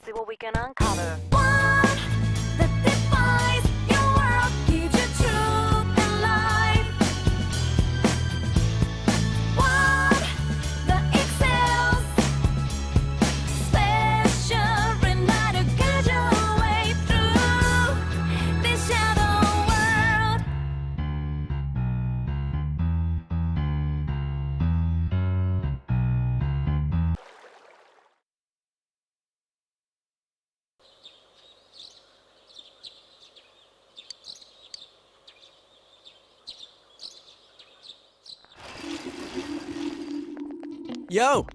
see what we can uncover. One that defies your world, gives you truth and life. One that excels, special reminder, guide your way through this shadow world. Yo!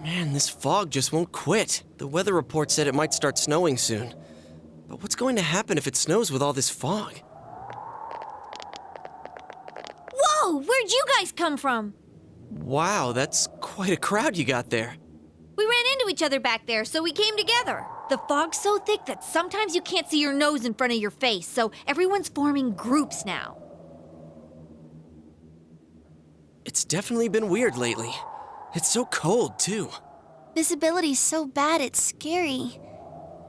Man, this fog just won't quit. The weather report said it might start snowing soon. But what's going to happen if it snows with all this fog? Whoa, where'd you guys come from? Wow, that's quite a crowd you got there. We ran into each other back there, so we came together. The fog's so thick that sometimes you can't see your nose in front of your face, so everyone's forming groups now. It's definitely been weird lately. It's so cold, too. Visibility's so bad it's scary.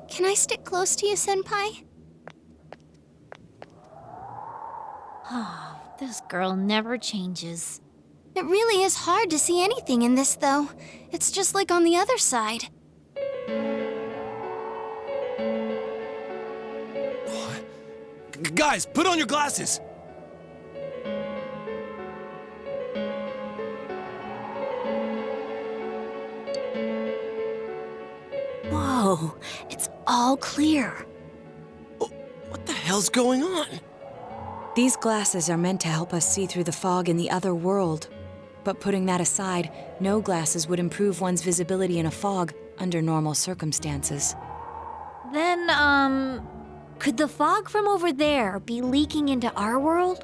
Can I stick close to you, Senpai? Oh, this girl never changes. It really is hard to see anything in this, though. It's just like on the other side. Guys, put on your glasses! all clear. What the hell's going on? These glasses are meant to help us see through the fog in the other world. But putting that aside, no glasses would improve one's visibility in a fog under normal circumstances. Then, could the fog from over there be leaking into our world?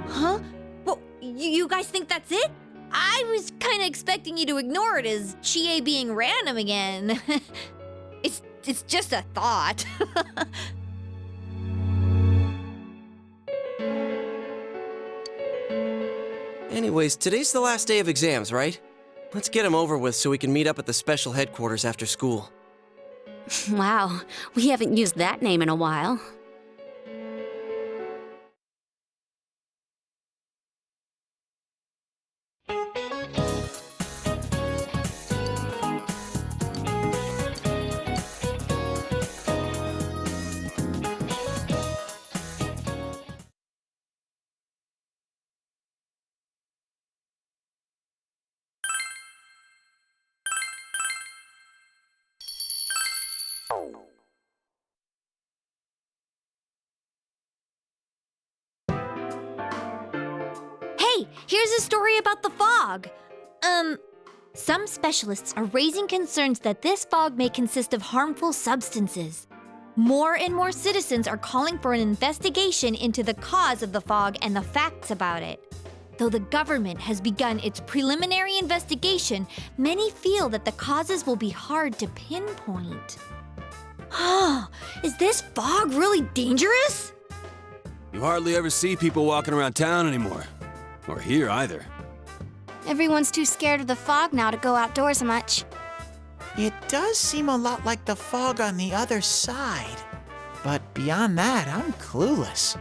Huh? Well, you guys think that's it? I was kind of expecting you to ignore it as Chie being random again. It's just a thought. Anyways, today's the last day of exams, right? Let's get them over with so we can meet up at the special headquarters after school. Wow, we haven't used that name in a while. Hey, here's a story about the fog. Some specialists are raising concerns that this fog may consist of harmful substances. More and more citizens are calling for an investigation into the cause of the fog and the facts about it. Though the government has begun its preliminary investigation, many feel that the causes will be hard to pinpoint. Is this fog really dangerous? You hardly ever see people walking around town anymore. Or here either. Everyone's too scared of the fog now to go outdoors much. It does seem a lot like the fog on the other side. But beyond that, I'm clueless.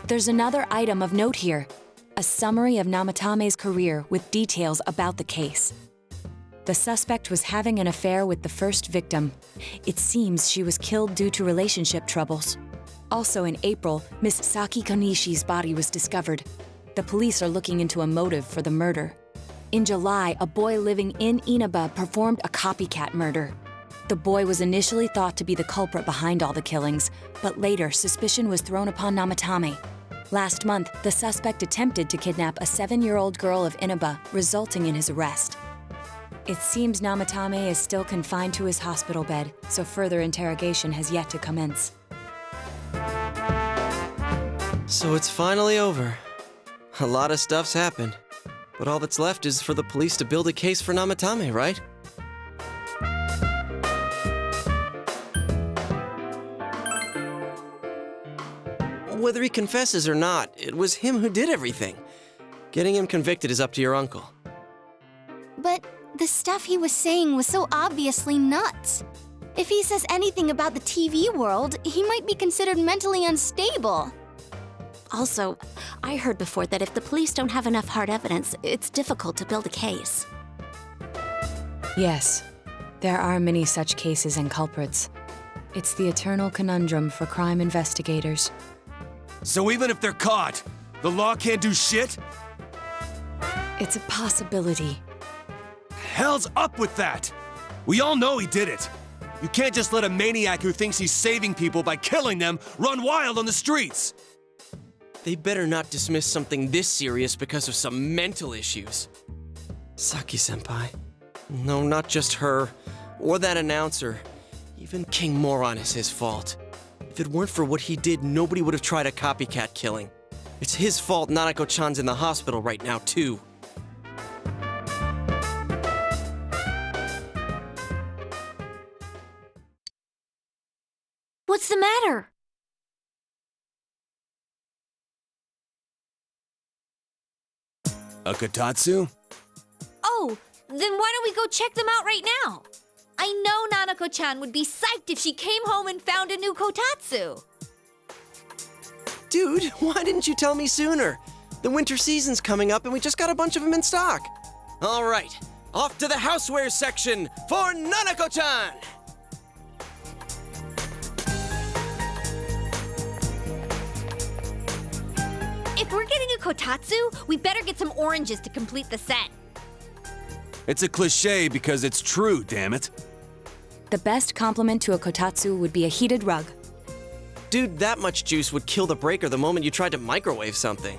There's another item of note here. A summary of Namatame's career with details about the case. The suspect was having an affair with the first victim. It seems she was killed due to relationship troubles. Also in April, Miss Saki Konishi's body was discovered. The police are looking into a motive for the murder. In July, a boy living in Inaba performed a copycat murder. The boy was initially thought to be the culprit behind all the killings, but later suspicion was thrown upon Namatame. Last month, the suspect attempted to kidnap a 7-year-old girl of Inaba, resulting in his arrest. It seems Namatame is still confined to his hospital bed, so further interrogation has yet to commence. So it's finally over. A lot of stuff's happened. But all that's left is for the police to build a case for Namatame, right? Whether he confesses or not, it was him who did everything. Getting him convicted is up to your uncle. But the stuff he was saying was so obviously nuts. If he says anything about the TV world, he might be considered mentally unstable. Also, I heard before that if the police don't have enough hard evidence, it's difficult to build a case. Yes, there are many such cases and culprits. It's the eternal conundrum for crime investigators. So even if they're caught, the law can't do shit? It's a possibility. Hell's up with that! We all know he did it. You can't just let a maniac who thinks he's saving people by killing them run wild on the streets. They better not dismiss something this serious because of some mental issues. Saki-senpai. No, not just her. Or that announcer. Even King Moron is his fault. If it weren't for what he did, nobody would have tried a copycat killing. It's his fault Nanako-chan's in the hospital right now, too. What's the matter? A Kotatsu? Oh, then why don't we go check them out right now? I know Nanako-chan would be psyched if she came home and found a new kotatsu. Dude, why didn't you tell me sooner? The winter season's coming up and we just got a bunch of them in stock. All right, off to the houseware section for Nanako-chan! If we're getting a kotatsu, we better get some oranges to complete the set. It's a cliché because it's true, damn it. The best compliment to a kotatsu would be a heated rug. Dude, that much juice would kill the breaker the moment you tried to microwave something.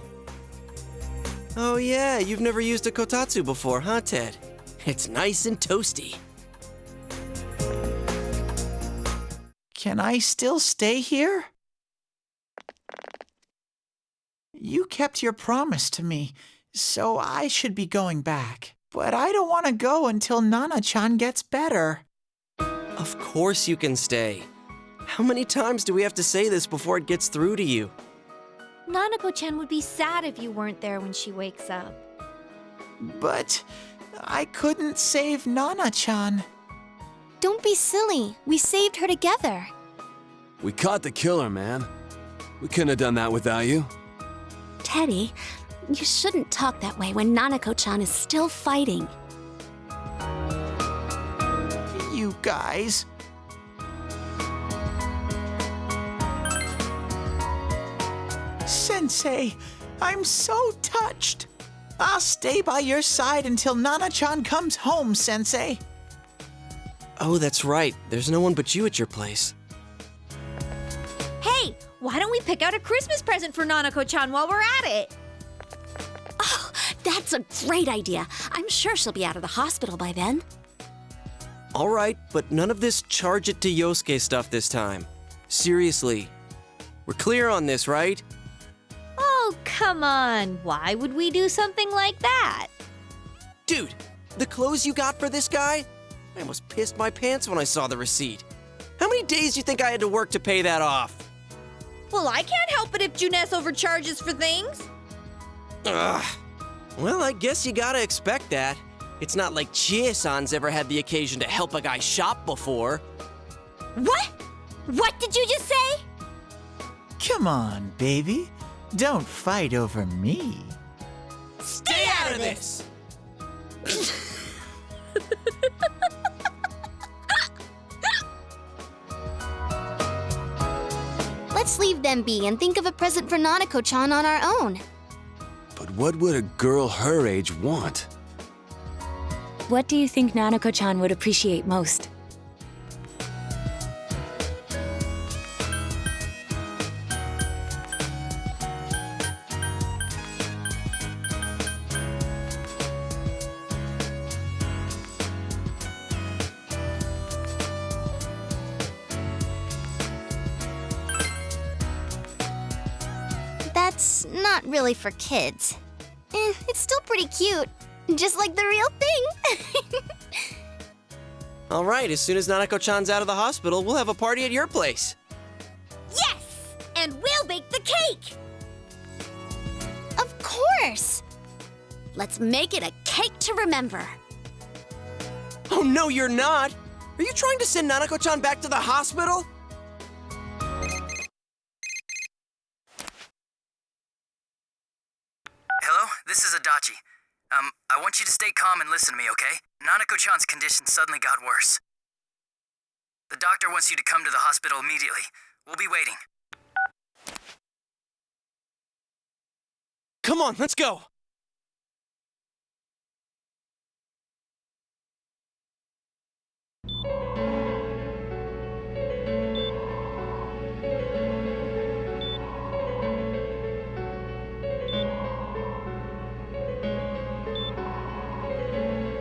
Oh yeah, you've never used a kotatsu before, huh, Ted? It's nice and toasty. Can I still stay here? You kept your promise to me, so I should be going back. But I don't want to go until Nana-chan gets better. Of course you can stay. How many times do we have to say this before it gets through to you? Nanako-chan would be sad if you weren't there when she wakes up. But I couldn't save Nana-chan. Don't be silly. We saved her together. We caught the killer, man. We couldn't have done that without you. Teddy, you shouldn't talk that way when Nanako-chan is still fighting. You guys. Sensei, I'm so touched. I'll stay by your side until Nana-chan comes home, Sensei. Oh, that's right. There's no one but you at your place. Hey, why don't we pick out a Christmas present for Nanako-chan while we're at it? Oh, that's a great idea. I'm sure she'll be out of the hospital by then. All right, but none of this charge it to Yosuke stuff this time. Seriously. We're clear on this, right? Oh, come on. Why would we do something like that? Dude, the clothes you got for this guy? I almost pissed my pants when I saw the receipt. How many days do you think I had to work to pay that off? Well, I can't help it if Juness overcharges for things. Ugh. Well, I guess you gotta expect that. It's not like Chie-san's ever had the occasion to help a guy shop before. What? What did you just say? Come on, baby. Don't fight over me. Stay out of this! Let's leave them be and think of a present for Nanako-chan on our own. But what would a girl her age want? What do you think Nanako-chan would appreciate most? That's not really for kids. It's still pretty cute. Just like the real thing. All right, as soon as Nanako-chan's out of the hospital, we'll have a party at your place. Yes! And we'll bake the cake! Of course. Let's make it a cake to remember. Oh, no, you're not! Are you trying to send Nanako-chan back to the hospital? Hello, this is Adachi. I want you to stay calm and listen to me, okay? Nanako-chan's condition suddenly got worse. The doctor wants you to come to the hospital immediately. We'll be waiting. Come on, let's go!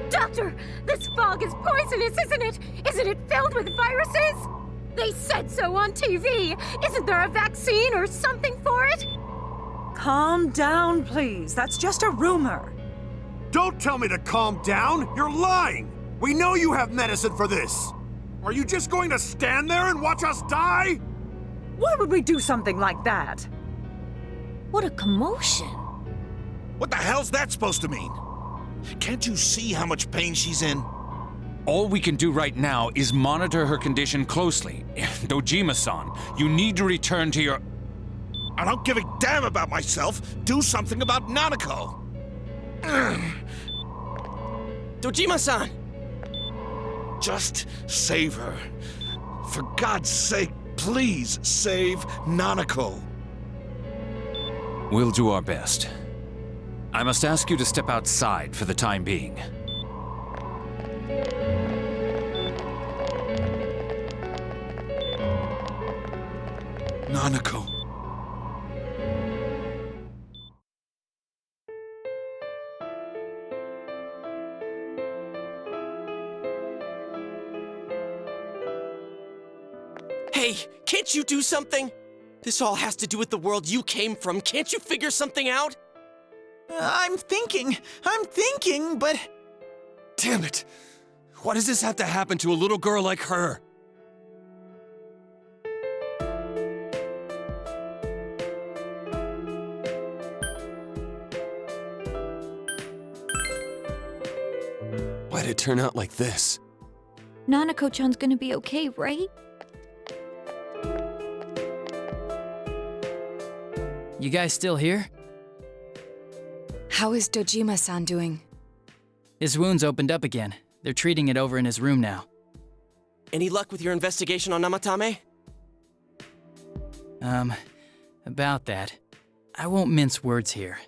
Doctor, this fog is poisonous, isn't it? Isn't it filled with viruses? They said so on TV. Isn't there a vaccine or something for it? Calm down, please. That's just a rumor. Don't tell me to calm down! You're lying! We know you have medicine for this! Are you just going to stand there and watch us die? Why would we do something like that? What a commotion. What the hell's that supposed to mean? Can't you see how much pain she's in? All we can do right now is monitor her condition closely. Dojima-san, you need to return to your... I don't give a damn about myself. Do something about Nanako. Dojima-san! Just save her. For God's sake, please save Nanako. We'll do our best. I must ask you to step outside for the time being. Nanako. Hey, can't you do something? This all has to do with the world you came from. Can't you figure something out? I'm thinking, but... Damn it! Why does this have to happen to a little girl like her? Why'd it turn out like this? Nanako-chan's gonna be okay, right? You guys still here? How is Dojima-san doing? His wound's opened up again. They're treating it over in his room now. Any luck with your investigation on Namatame? About that. I won't mince words here.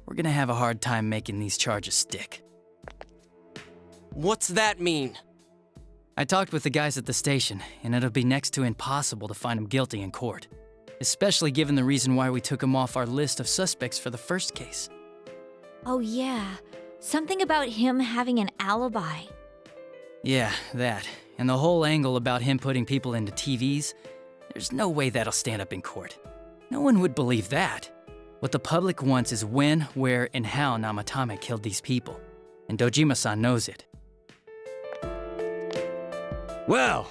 We're gonna have a hard time making these charges stick. What's that mean? I talked with the guys at the station, and it'll be next to impossible to find him guilty in court. Especially given the reason why we took him off our list of suspects for the first case. Oh yeah, something about him having an alibi. Yeah, that. And the whole angle about him putting people into TVs, there's no way that'll stand up in court. No one would believe that. What the public wants is when, where, and how Namatame killed these people. And Dojima-san knows it. Well,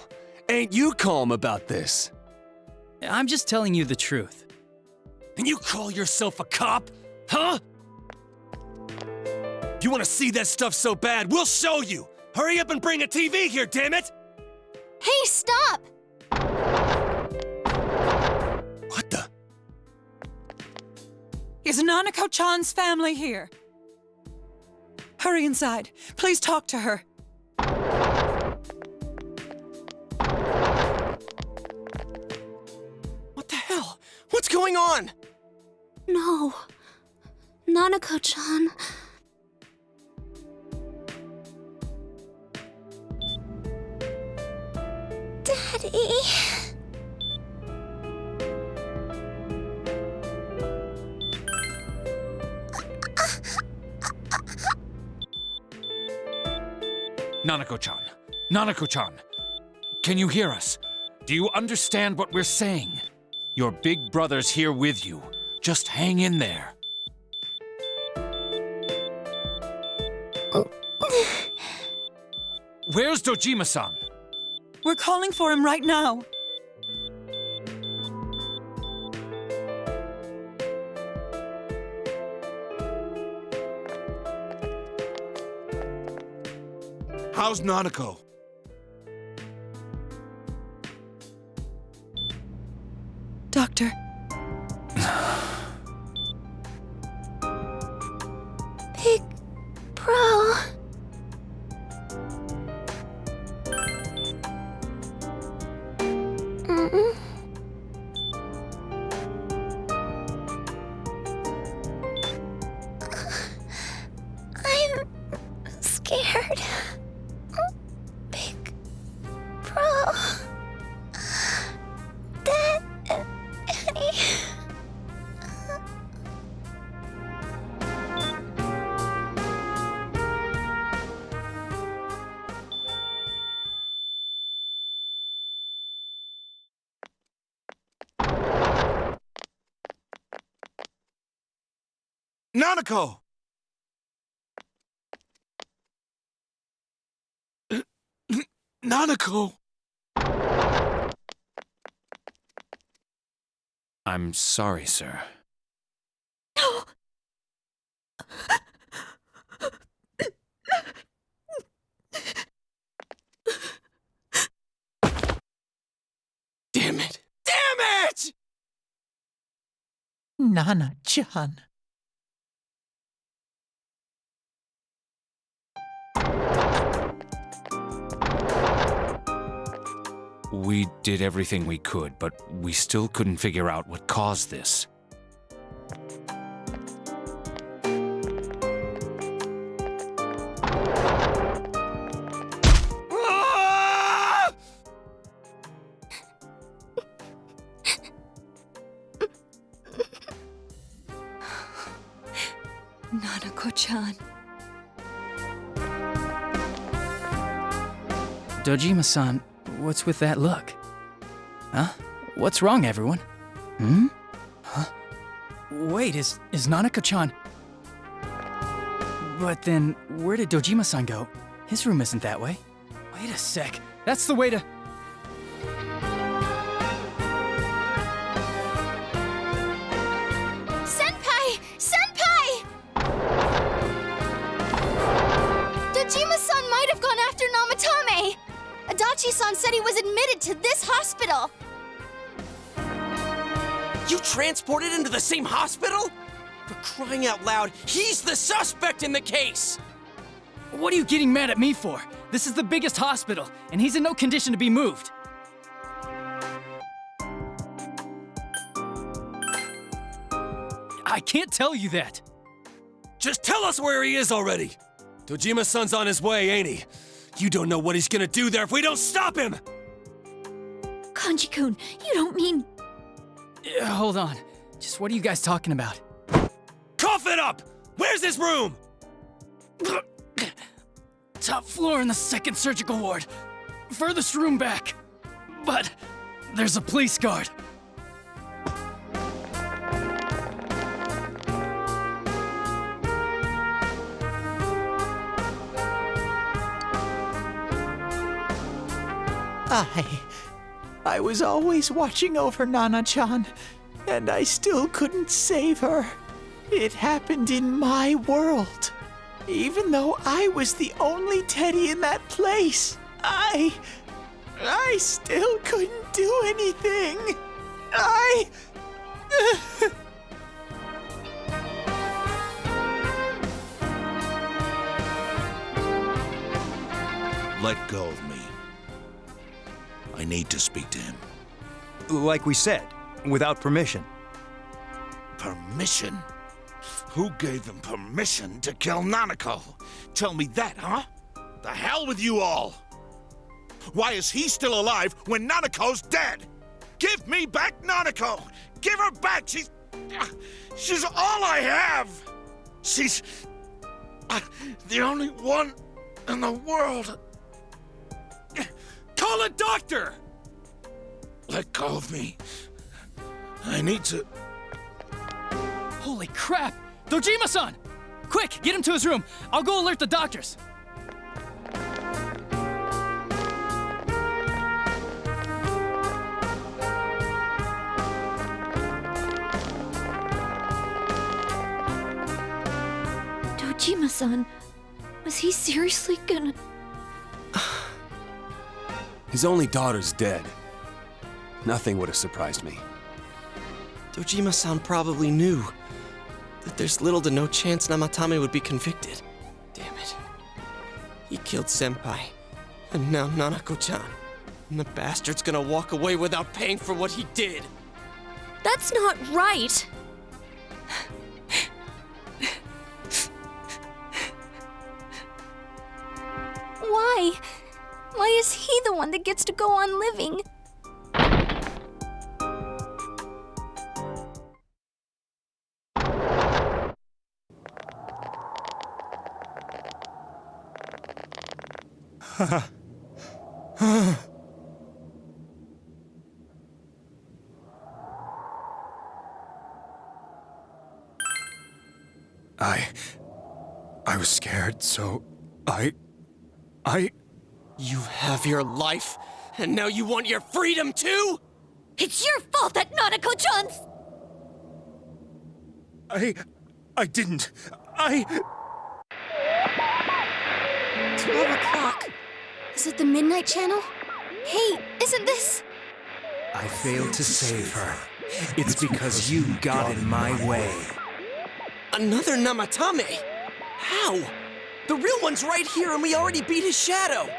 ain't you calm about this? I'm just telling you the truth. And you call yourself a cop? Huh? You want to see that stuff so bad, we'll show you! Hurry up and bring a TV here, damn it! Hey, stop! What the? Is Nanako-chan's family here? Hurry inside. Please talk to her. What the hell? What's going on? No. Nanako-chan. Daddy. Nanako-chan. Nanako-chan. Can you hear us? Do you understand what we're saying? Your big brother's here with you. Just hang in there. Where's Dojima-san? We're calling for him right now. How's Nanako? Doctor. Big bro. I'm scared. Big bro. Daddy. Nanako! Nanako! I'm sorry, sir. No! Damn it! Damn it! Nana-chan. We did everything we could, but we still couldn't figure out what caused this. Nanako-chan. Dojima-san, what's with that look? Huh? What's wrong, everyone? Huh? Wait, is Nanako-chan... But then, where did Dojima-san go? His room isn't that way. Wait a sec. That's the way to... Senpai! Senpai! Dojima-san might have gone after Namatame! Adachi-san said he was admitted to this hospital! You transported him to the same hospital? For crying out loud, he's the suspect in the case! What are you getting mad at me for? This is the biggest hospital, and he's in no condition to be moved. I can't tell you that. Just tell us where he is already! Dojima-san's on his way, ain't he? You don't know what he's gonna do there if we don't stop him! Kanji-kun, you don't mean... Hold on. Just what are you guys talking about? Cough it up! Where's his room? Top floor in the second surgical ward. Furthest room back. But there's a police guard. I was always watching over Nana-chan, and I still couldn't save her. It happened in my world. Even though I was the only Teddy in that place, I still couldn't do anything. Let go of me. I need to speak to him. Like we said, without permission. Permission? Who gave him permission to kill Nanako? Tell me that, huh? The hell with you all! Why is he still alive when Nanako's dead? Give me back Nanako! Give her back! She's all I have! She's the only one in the world. Call a doctor! Let go of me. I need to... Holy crap! Dojima-san! Quick, get him to his room. I'll go alert the doctors. Dojima-san, was he seriously gonna... His only daughter's dead. Nothing would have surprised me. Dojima-san probably knew that there's little to no chance Namatame would be convicted. Damn it. He killed Senpai, and now Nanako-chan. And the bastard's gonna walk away without paying for what he did. That's not right! Why? Why is he the one that gets to go on living? I was scared, so I... You have your life, and now you want your freedom too? It's your fault that Nanako-chan's... I didn't. 12 o'clock. Is it the Midnight Channel? Hey, isn't this... I failed to save her. It's because you got in my way. Another Namatame? How? The real one's right here and we already beat his shadow!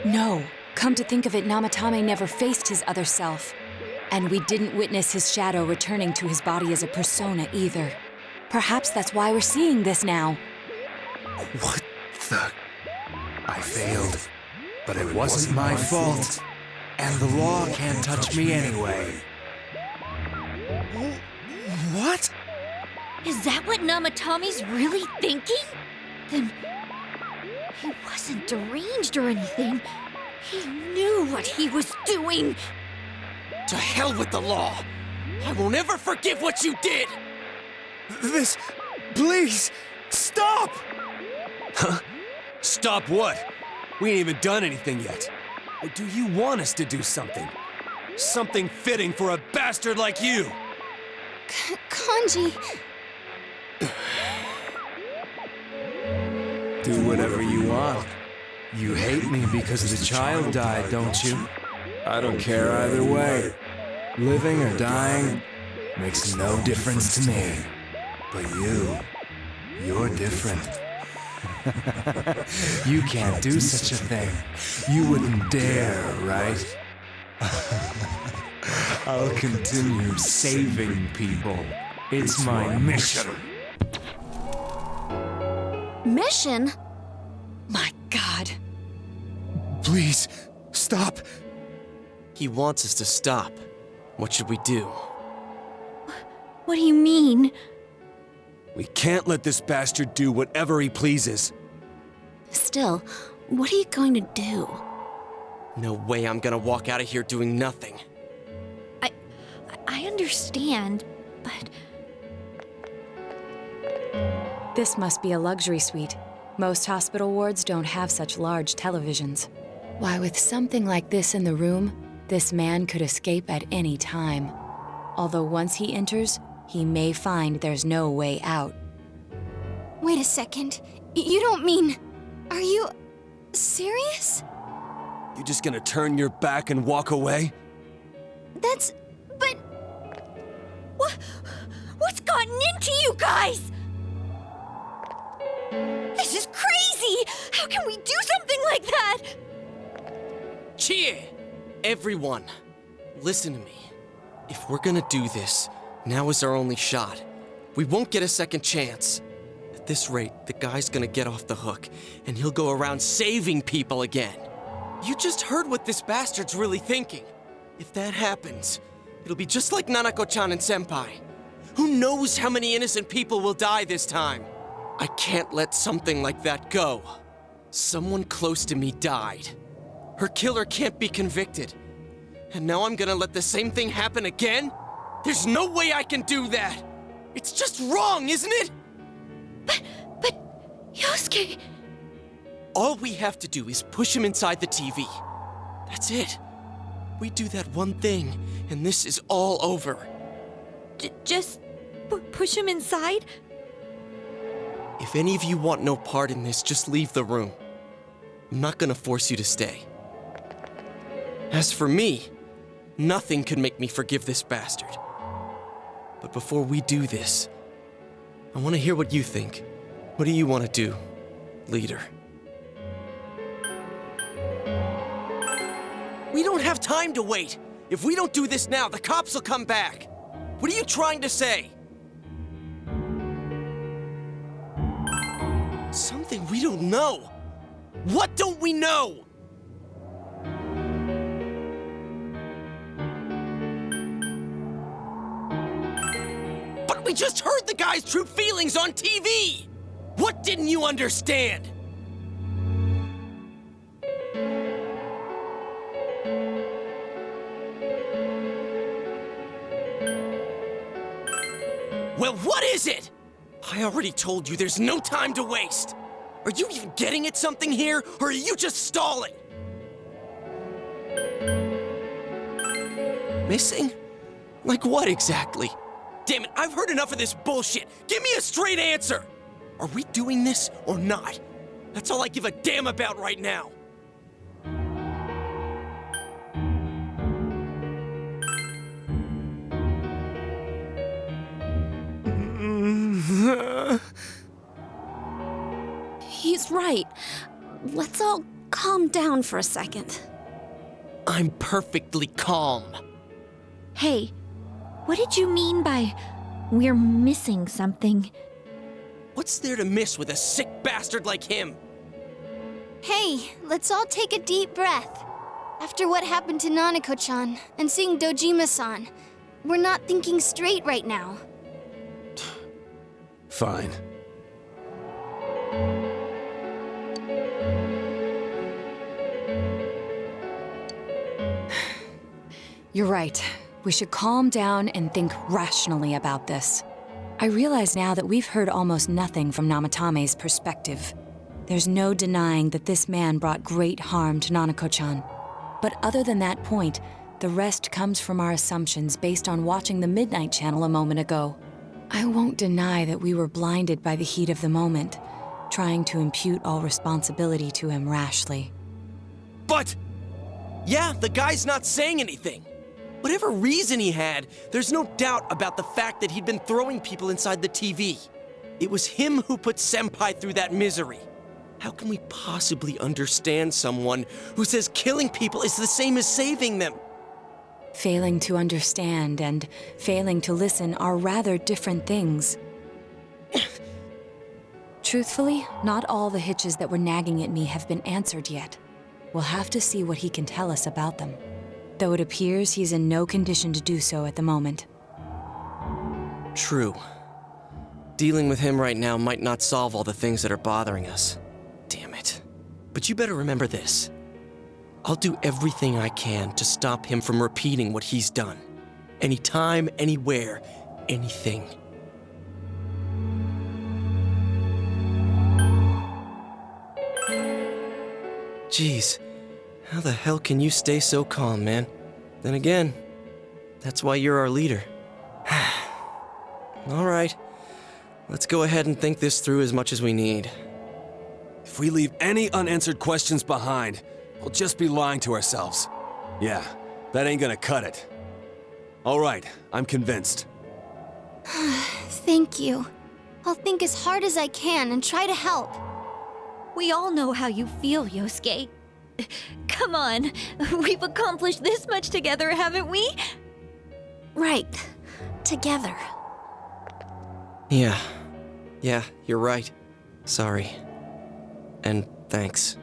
No. Come to think of it, Namatame never faced his other self. And we didn't witness his shadow returning to his body as a persona either. Perhaps that's why we're seeing this now. What the... I failed, but it wasn't my fault. And the law can't touch me anyway. What? Is that what Namatomi's really thinking? Then he wasn't deranged or anything. He knew what he was doing. To hell with the law! I won't ever forgive what you did! This... please, stop! Huh? Stop what? We ain't even done anything yet. Or do you want us to do something? Something fitting for a bastard like you! Kanji... Do whatever you want. You hate me because the child died, don't you? I don't care either way. Living or dying makes no difference to me. But you're different. You can't do such a thing. You wouldn't dare, right? I'll continue saving people. It's my mission. Mission? My God. Please, stop. He wants us to stop. What should we do? What do you mean? We can't let this bastard do whatever he pleases. Still, what are you going to do? No way I'm gonna walk out of here doing nothing. I understand, but... This must be a luxury suite. Most hospital wards don't have such large televisions. Why, with something like this in the room, this man could escape at any time. Although once he enters, he may find there's no way out. Wait a second. You don't mean... Are you... serious? You just gonna turn your back and walk away? That's... but... What's gotten into you guys? This is crazy! How can we do something like that? Chie! Everyone, listen to me. If we're gonna do this, now is our only shot. We won't get a second chance. At this rate, the guy's gonna get off the hook, and he'll go around saving people again. You just heard what this bastard's really thinking. If that happens, it'll be just like Nanako-chan and Senpai. Who knows how many innocent people will die this time? I can't let something like that go. Someone close to me died. Her killer can't be convicted. And now I'm gonna let the same thing happen again? There's no way I can do that! It's just wrong, isn't it? But Yosuke... All we have to do is push him inside the TV. That's it. We do that one thing, and this is all over. Just push him inside? If any of you want no part in this, just leave the room. I'm not gonna force you to stay. As for me, nothing could make me forgive this bastard. But before we do this, I want to hear what you think. What do you want to do, leader? We don't have time to wait! If we don't do this now, the cops will come back! What are you trying to say? Something we don't know! What don't we know? But we just heard the guy's true feelings on TV! What didn't you understand? Well, what is it? I already told you there's no time to waste. Are you even getting at something here, or are you just stalling? Missing? Like what exactly? Damn it, I've heard enough of this bullshit. Give me a straight answer. Are we doing this or not? That's all I give a damn about right now. He's right. Let's all calm down for a second. I'm perfectly calm. Hey, what did you mean by we're missing something? What's there to miss with a sick bastard like him? Hey, let's all take a deep breath. After what happened to Nanako-chan and seeing Dojima-san, we're not thinking straight right now. Fine. You're right. We should calm down and think rationally about this. I realize now that we've heard almost nothing from Namatame's perspective. There's no denying that this man brought great harm to Nanako-chan. But other than that point, the rest comes from our assumptions based on watching the Midnight Channel a moment ago. I won't deny that we were blinded by the heat of the moment, trying to impute all responsibility to him rashly. But, yeah, the guy's not saying anything. Whatever reason he had, there's no doubt about the fact that he'd been throwing people inside the TV. It was him who put Senpai through that misery. How can we possibly understand someone who says killing people is the same as saving them? Failing to understand and failing to listen are rather different things. Truthfully, not all the hitches that were nagging at me have been answered yet. We'll have to see what he can tell us about them, though it appears he's in no condition to do so at the moment. True. Dealing with him right now might not solve all the things that are bothering us. Damn it. But you better remember this. I'll do everything I can to stop him from repeating what he's done. Anytime, anywhere, anything. Jeez, how the hell can you stay so calm, man? Then again, that's why you're our leader. All right, let's go ahead and think this through as much as we need. If we leave any unanswered questions behind, we'll just be lying to ourselves. Yeah, that ain't gonna cut it. All right, I'm convinced. Thank you. I'll think as hard as I can and try to help. We all know how you feel, Yosuke. Come on, we've accomplished this much together, haven't we? Right. Together. Yeah, you're right. Sorry. And thanks.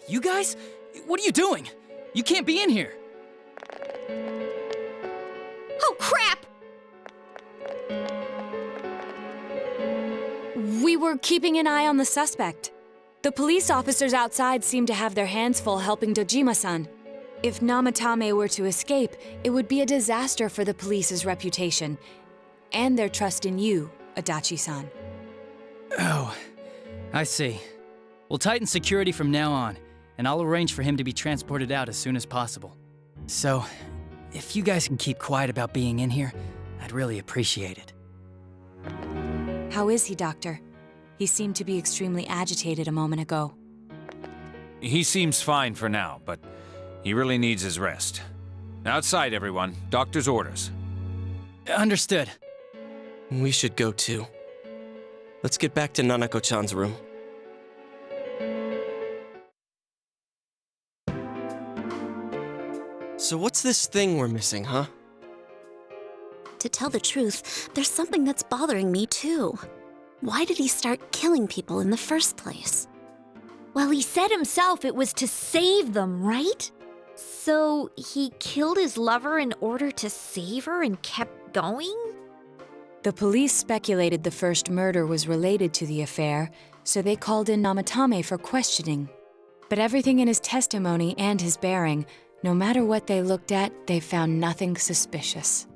You guys? What are you doing? You can't be in here. Oh, crap! We were keeping an eye on the suspect. The police officers outside seem to have their hands full helping Dojima-san. If Namatame were to escape, it would be a disaster for the police's reputation and their trust in you, Adachi-san. Oh, I see. We'll tighten security from now on, and I'll arrange for him to be transported out as soon as possible. So, if you guys can keep quiet about being in here, I'd really appreciate it. How is he, Doctor? He seemed to be extremely agitated a moment ago. He seems fine for now, but he really needs his rest. Outside, everyone. Doctor's orders. Understood. We should go too. Let's get back to Nanako-chan's room. So what's this thing we're missing, huh? To tell the truth, there's something that's bothering me too. Why did he start killing people in the first place? Well, he said himself it was to save them, right? So he killed his lover in order to save her and kept going? The police speculated the first murder was related to the affair, so they called in Namatame for questioning. But everything in his testimony and his bearing, no matter what they looked at, they found nothing suspicious.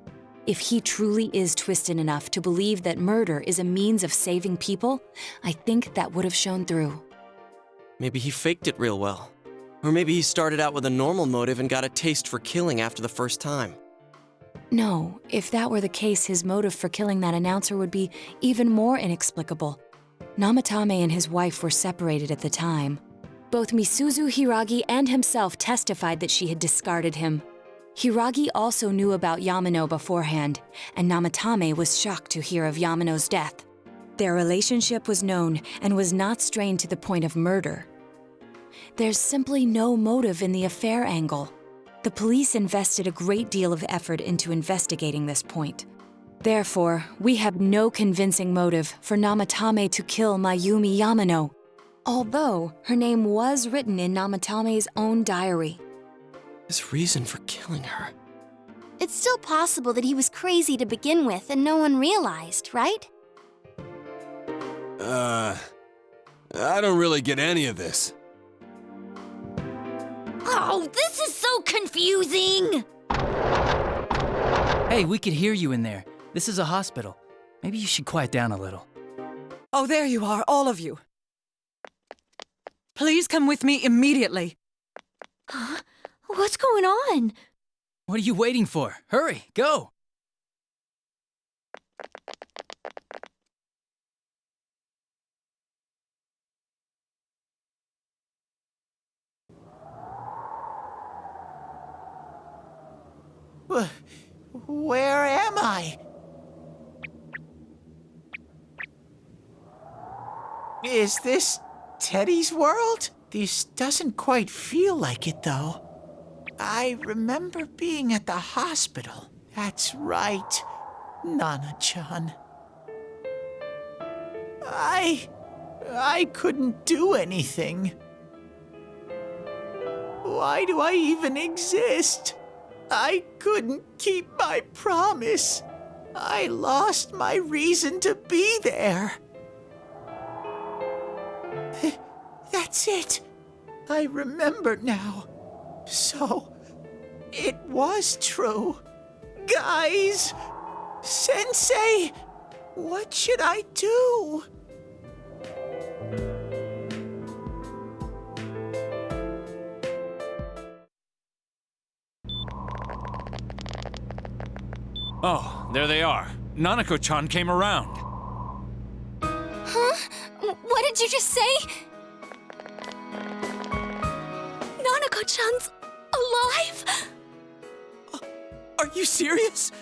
If he truly is twisted enough to believe that murder is a means of saving people, I think that would have shown through. Maybe he faked it real well. Or maybe he started out with a normal motive and got a taste for killing after the first time. No, if that were the case, his motive for killing that announcer would be even more inexplicable. Namatame and his wife were separated at the time. Both Misuzu Hiragi and himself testified that she had discarded him. Hiragi also knew about Yamano beforehand, and Namatame was shocked to hear of Yamano's death. Their relationship was known and was not strained to the point of murder. There's simply no motive in the affair angle. The police invested a great deal of effort into investigating this point. Therefore, we have no convincing motive for Namatame to kill Mayumi Yamano, although her name was written in Namatame's own diary. His reason for killing her. It's still possible that he was crazy to begin with and no one realized, right? I don't really get any of this. Oh, this is so confusing! Hey, we could hear you in there. This is a hospital. Maybe you should quiet down a little. Oh, there you are, all of you. Please come with me immediately. Huh? What's going on? What are you waiting for? Hurry, go! Where am I? Is this Teddy's world? This doesn't quite feel like it, though. I remember being at the hospital. That's right, Nana-chan. I couldn't do anything. Why do I even exist? I couldn't keep my promise. I lost my reason to be there. That's it. I remember now. So, it was true. Guys! Sensei! What should I do? Oh, there they are. Nanako-chan came around. Huh? What did you just say? Nanako-chan's alive? Are you serious?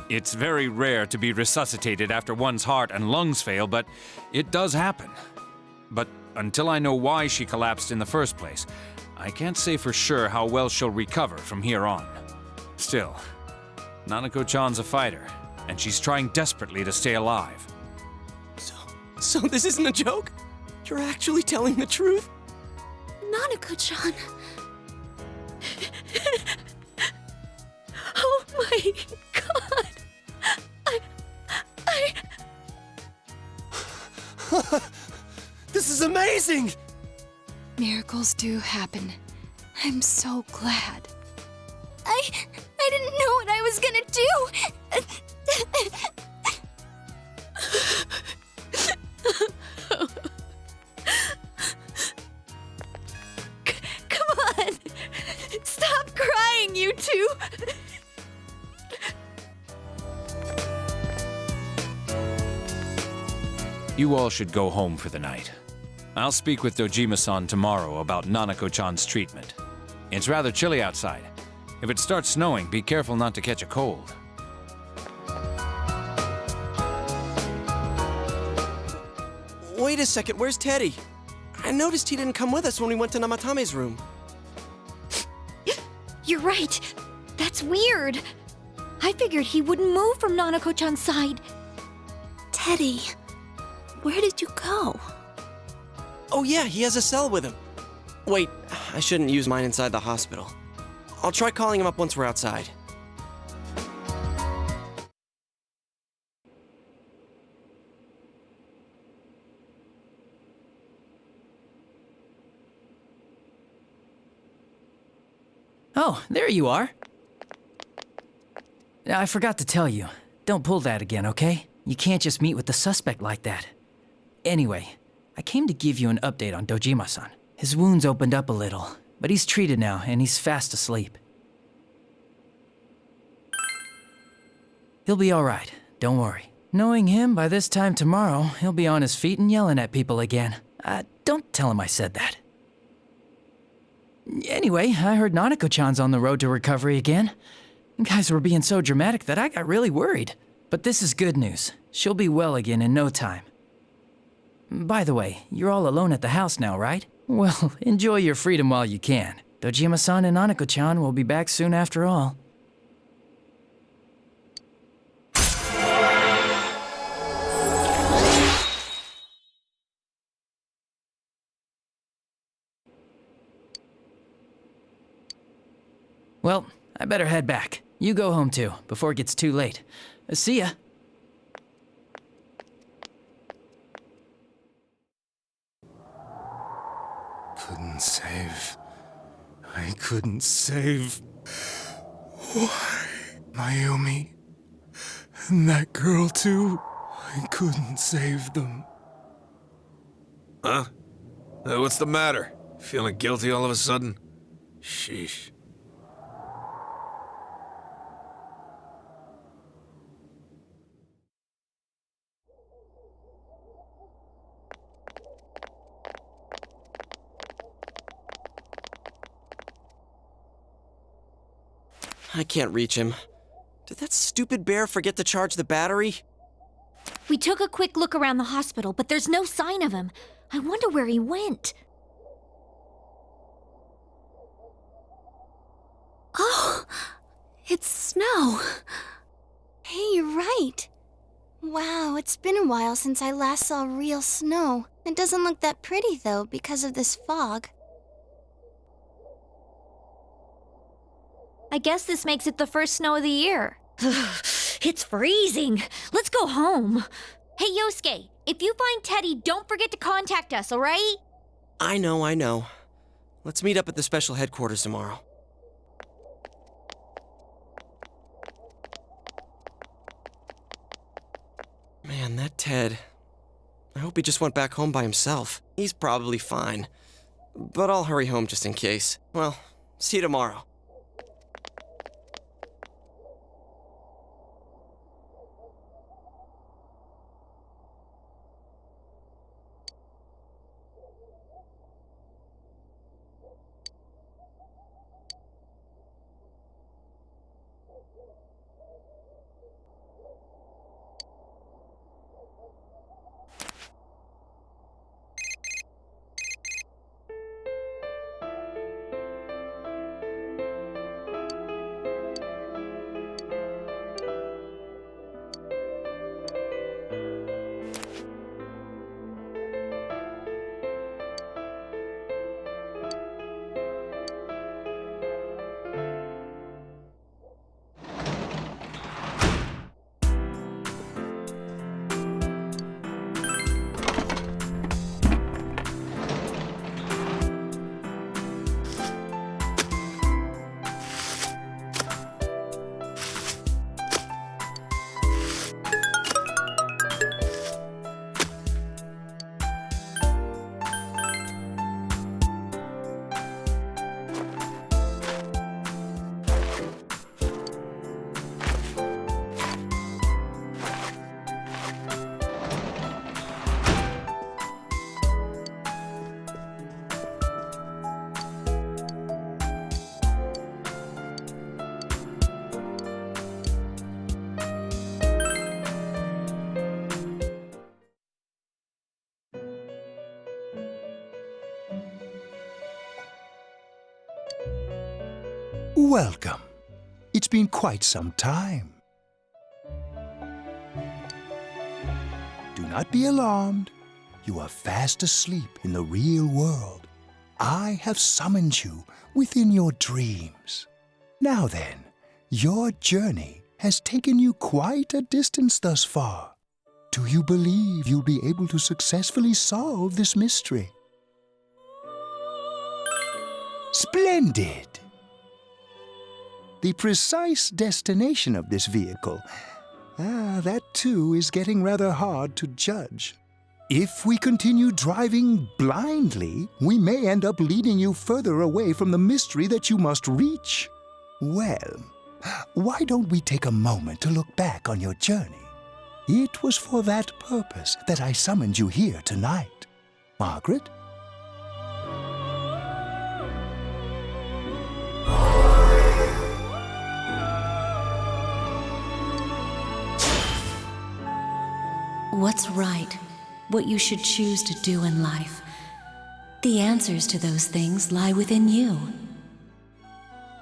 It's very rare to be resuscitated after one's heart and lungs fail, but it does happen. But until I know why she collapsed in the first place, I can't say for sure how well she'll recover from here on. Still, Nanako-chan's a fighter, and she's trying desperately to stay alive. So this isn't a joke? You're actually telling the truth? Nanako-chan. Oh my god. This is amazing! Miracles do happen. I'm so glad. I didn't know what I was gonna do. Come on! Stop crying, you two! You all should go home for the night. I'll speak with Dojima-san tomorrow about Nanako-chan's treatment. It's rather chilly outside. If it starts snowing, be careful not to catch a cold. Wait a second, where's Teddy? I noticed he didn't come with us when we went to Namatame's room. You're right. That's weird. I figured he wouldn't move from Nanako-chan's side. Teddy, where did you go? Oh yeah, he has a cell with him. Wait, I shouldn't use mine inside the hospital. I'll try calling him up once we're outside. Oh, there you are. I forgot to tell you. Don't pull that again, okay? You can't just meet with the suspect like that. Anyway, I came to give you an update on Dojima-san. His wounds opened up a little, but he's treated now and he's fast asleep. He'll be alright, don't worry. Knowing him, by this time tomorrow, he'll be on his feet and yelling at people again. Don't tell him I said that. Anyway, I heard Nanako-chan's on the road to recovery again. You guys were being so dramatic that I got really worried. But this is good news. She'll be well again in no time. By the way, you're all alone at the house now, right? Well, enjoy your freedom while you can. Dojima-san and Nanako-chan will be back soon after all. Well, I better head back. You go home too, before it gets too late. See ya. Couldn't save. I couldn't save. Why? Mayumi. And that girl too. I couldn't save them. Huh? What's the matter? Feeling guilty all of a sudden? Sheesh. I can't reach him. Did that stupid bear forget to charge the battery? We took a quick look around the hospital, but there's no sign of him. I wonder where he went. Oh, it's snow. Hey, you're right. Wow, it's been a while since I last saw real snow. It doesn't look that pretty, though, because of this fog. I guess this makes it the first snow of the year. It's freezing. Let's go home. Hey, Yosuke, if you find Teddy, don't forget to contact us, all right? I know. Let's meet up at the special headquarters tomorrow. Man, that Ted. I hope he just went back home by himself. He's probably fine. But I'll hurry home just in case. Well, see you tomorrow. Welcome. It's been quite some time. Do not be alarmed. you are fast asleep in the real world. I have summoned you within your dreams. Now then, your journey has taken you quite a distance thus far. Do you believe you'll be able to successfully solve this mystery? Splendid! The precise destination of this vehicle, that too is getting rather hard to judge. If we continue driving blindly, we may end up leading you further away from the mystery that you must reach. Well, why don't we take a moment to look back on your journey? It was for that purpose that I summoned you here tonight. Margaret? What's right? What you should choose to do in life? The answers to those things lie within you.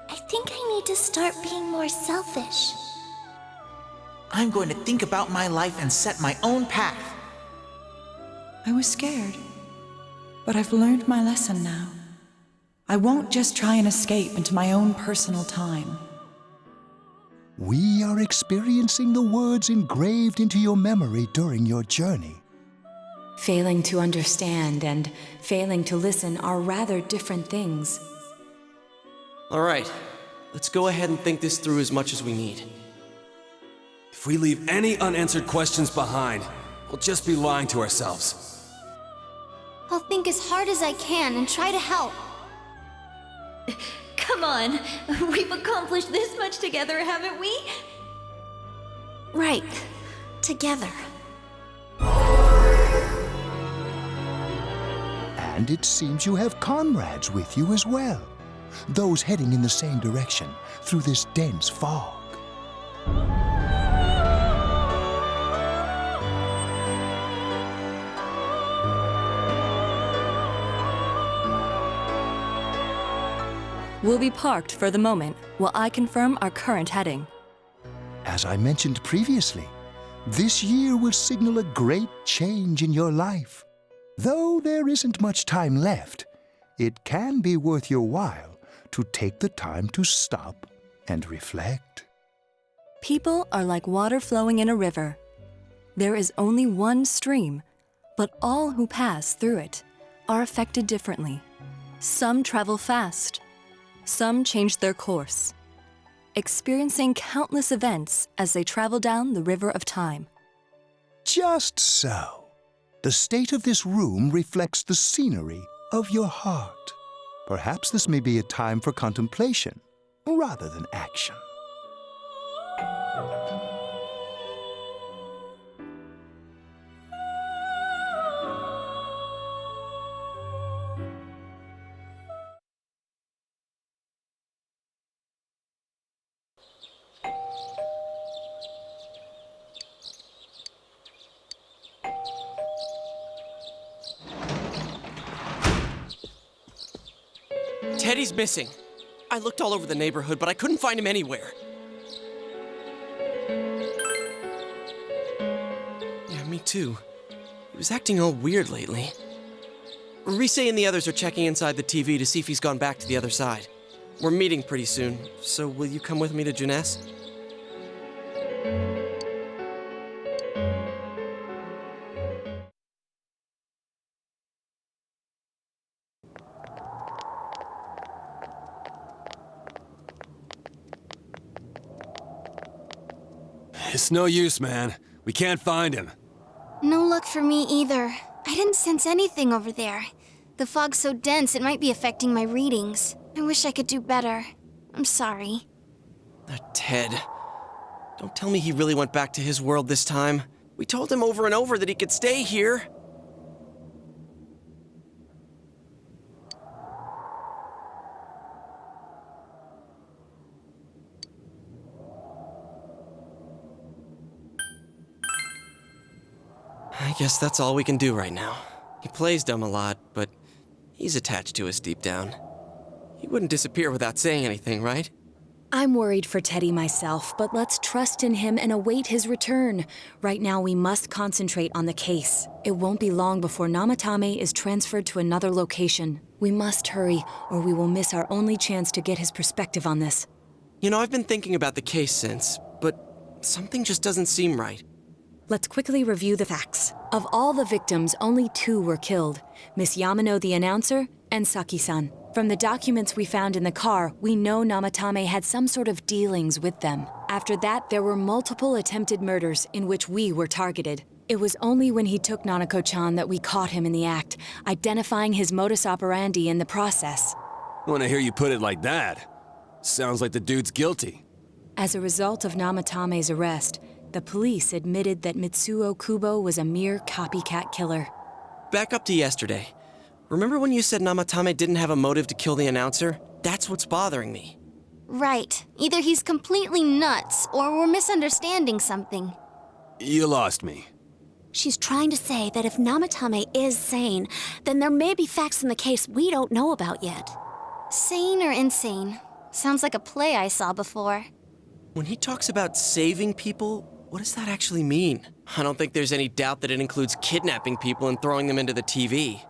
I think I need to start being more selfish. I'm going to think about my life and set my own path. I was scared, but I've learned my lesson now. I won't just try and escape into my own personal time. We are experiencing the words engraved into your memory during your journey. Failing to understand and failing to listen are rather different things. All right, let's go ahead and think this through as much as we need. If we leave any unanswered questions behind, we'll just be lying to ourselves. I'll think as hard as I can and try to help. Come on, we've accomplished this much together, haven't we? Right. Together. And it seems you have comrades with you as well. Those heading in the same direction through this dense fog. We'll be parked for the moment while I confirm our current heading. As I mentioned previously, this year will signal a great change in your life. Though there isn't much time left, it can be worth your while to take the time to stop and reflect. People are like water flowing in a river. There is only one stream, but all who pass through it are affected differently. Some travel fast. Some change their course, experiencing countless events as they travel down the river of time. Just so. The state of this room reflects the scenery of your heart. Perhaps this may be a time for contemplation rather than action. Teddy's missing. I looked all over the neighborhood, but I couldn't find him anywhere. Yeah, me too. He was acting all weird lately. Rise and the others are checking inside the TV to see if he's gone back to the other side. We're meeting pretty soon, so will you come with me to Jeunesse? It's no use, man. We can't find him. No luck for me either. I didn't sense anything over there. The fog's so dense it might be affecting my readings. I wish I could do better. I'm sorry. Ted. Don't tell me he really went back to his world this time. We told him over and over that he could stay here. I guess that's all we can do right now. He plays dumb a lot, but he's attached to us deep down. He wouldn't disappear without saying anything, right? I'm worried for Teddy myself, but let's trust in him and await his return. Right now, we must concentrate on the case. It won't be long before Namatame is transferred to another location. We must hurry, or we will miss our only chance to get his perspective on this. You know, I've been thinking about the case since, but something just doesn't seem right. Let's quickly review the facts. Of all the victims, only 2 were killed. Miss Yamano, the announcer, and Saki-san. From the documents we found in the car, we know Namatame had some sort of dealings with them. After that, there were multiple attempted murders in which we were targeted. It was only when he took Nanako-chan that we caught him in the act, identifying his modus operandi in the process. When I hear you put it like that, sounds like the dude's guilty. As a result of Namatame's arrest, the police admitted that Mitsuo Kubo was a mere copycat killer. Back up to yesterday. Remember when you said Namatame didn't have a motive to kill the announcer? That's what's bothering me. Right. Either he's completely nuts, or we're misunderstanding something. You lost me. She's trying to say that if Namatame is sane, then there may be facts in the case we don't know about yet. Sane or insane? Sounds like a play I saw before. When he talks about saving people, what does that actually mean? I don't think there's any doubt that it includes kidnapping people and throwing them into the TV.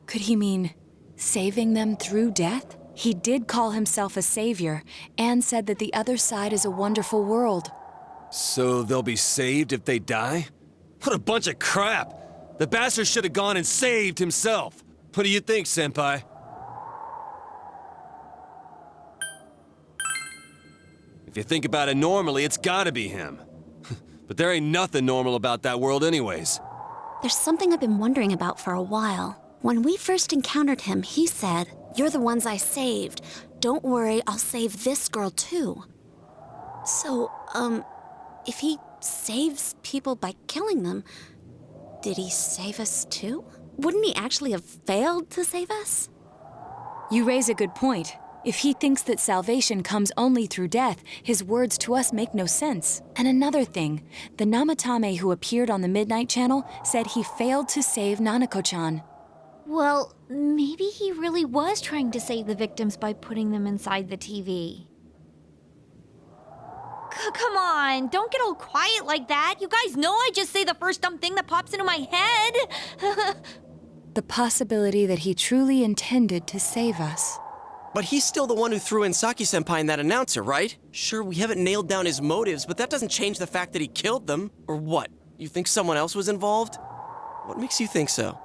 Could he mean saving them through death? He did call himself a savior and said that the other side is a wonderful world. So they'll be saved if they die? What a bunch of crap! The bastard should have gone and saved himself. What do you think, Senpai? If you think about it normally, it's gotta be him. But there ain't nothing normal about that world anyways. There's something I've been wondering about for a while. When we first encountered him, he said, "You're the ones I saved. Don't worry, I'll save this girl too." So, if he saves people by killing them, did he save us too? Wouldn't he actually have failed to save us? You raise a good point. If he thinks that salvation comes only through death, his words to us make no sense. And another thing, the Namatame who appeared on the Midnight Channel said he failed to save Nanako-chan. Well, maybe he really was trying to save the victims by putting them inside the TV. Come on, don't get all quiet like that. You guys know I just say the first dumb thing that pops into my head. The possibility that he truly intended to save us. But he's still the one who threw in Saki-senpai and that announcer, right? Sure, we haven't nailed down his motives, but that doesn't change the fact that he killed them. Or what? You think someone else was involved? What makes you think so?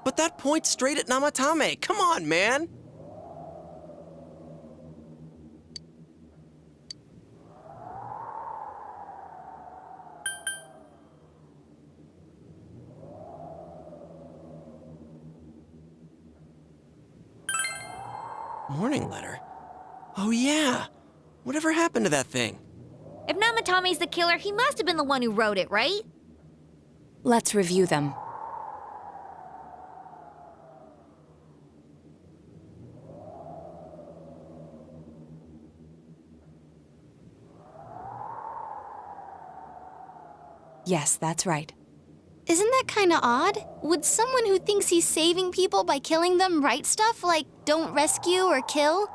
But that points straight at Namatame. Come on, man! Morning letter? Oh yeah! Whatever happened to that thing? If Namatame's the killer, he must have been the one who wrote it, right? Let's review them. Yes, that's right. Isn't that kinda odd? Would someone who thinks he's saving people by killing them write stuff like, don't rescue or kill?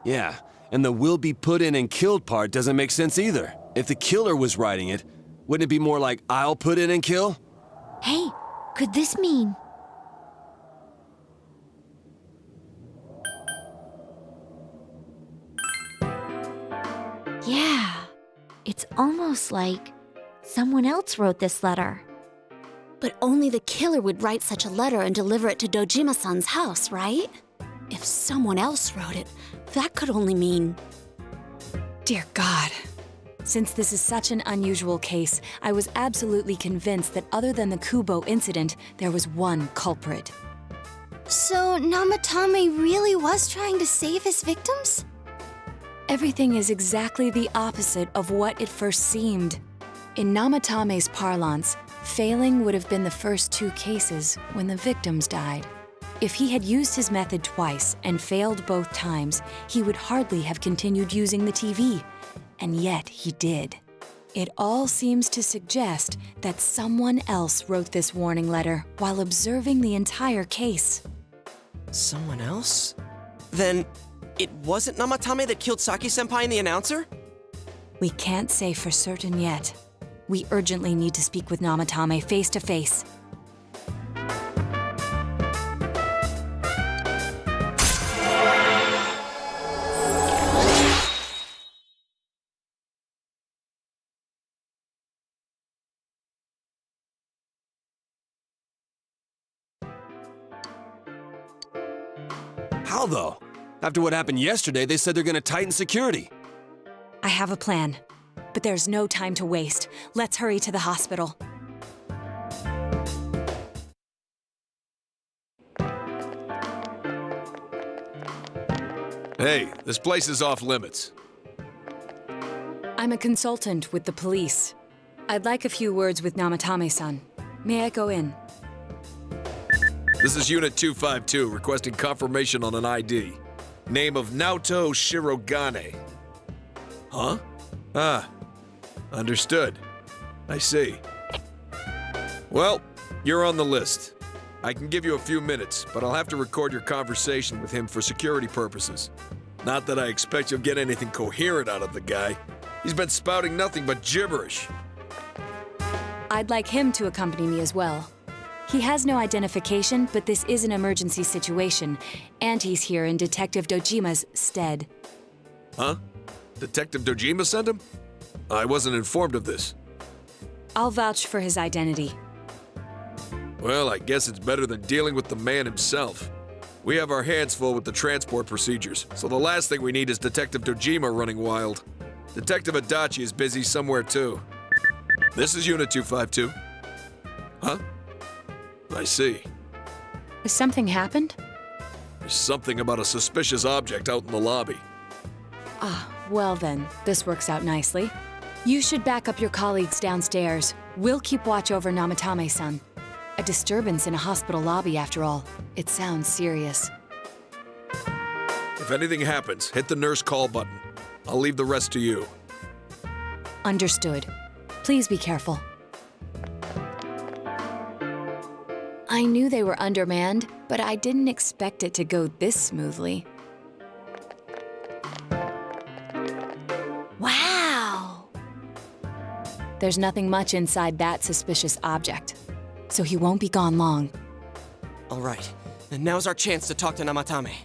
Yeah, and the will be put in and killed part doesn't make sense either. If the killer was writing it, wouldn't it be more like, I'll put in and kill? Hey, could this mean... Yeah, it's almost like someone else wrote this letter. But only the killer would write such a letter and deliver it to Dojima-san's house, right? If someone else wrote it, that could only mean... Dear God. Since this is such an unusual case, I was absolutely convinced that other than the Kubo incident, there was one culprit. So Namatame really was trying to save his victims? Everything is exactly the opposite of what it first seemed. In Namatame's parlance, failing would have been the first 2 cases when the victims died. If he had used his method twice and failed both times, he would hardly have continued using the TV. And yet he did. It all seems to suggest that someone else wrote this warning letter while observing the entire case. Someone else? Then it wasn't Namatame that killed Saki-senpai and the announcer? We can't say for certain yet. We urgently need to speak with Namatame face to face. How though? After what happened yesterday, they said they're gonna tighten security. I have a plan, but there's no time to waste. Let's hurry to the hospital. Hey, this place is off limits. I'm a consultant with the police. I'd like a few words with Namatame-san. May I go in? This is Unit 252, requesting confirmation on an ID. Name of Naoto Shirogane. Huh? Ah, understood. I see. Well, you're on the list. I can give you a few minutes, but I'll have to record your conversation with him for security purposes. Not that I expect you'll get anything coherent out of the guy. He's been spouting nothing but gibberish. I'd like him to accompany me as well. He has no identification, but this is an emergency situation, and he's here in Detective Dojima's stead. Huh? Detective Dojima sent him? I wasn't informed of this. I'll vouch for his identity. Well, I guess it's better than dealing with the man himself. We have our hands full with the transport procedures, so the last thing we need is Detective Dojima running wild. Detective Adachi is busy somewhere too. This is Unit 252. Huh? I see. Has something happened? There's something about a suspicious object out in the lobby. Ah, well then, this works out nicely. You should back up your colleagues downstairs. We'll keep watch over Namatame-san. A disturbance in a hospital lobby, after all. It sounds serious. If anything happens, hit the nurse call button. I'll leave the rest to you. Understood. Please be careful. I knew they were undermanned, but I didn't expect it to go this smoothly. Wow! There's nothing much inside that suspicious object, so he won't be gone long. All right, then now's our chance to talk to Namatame.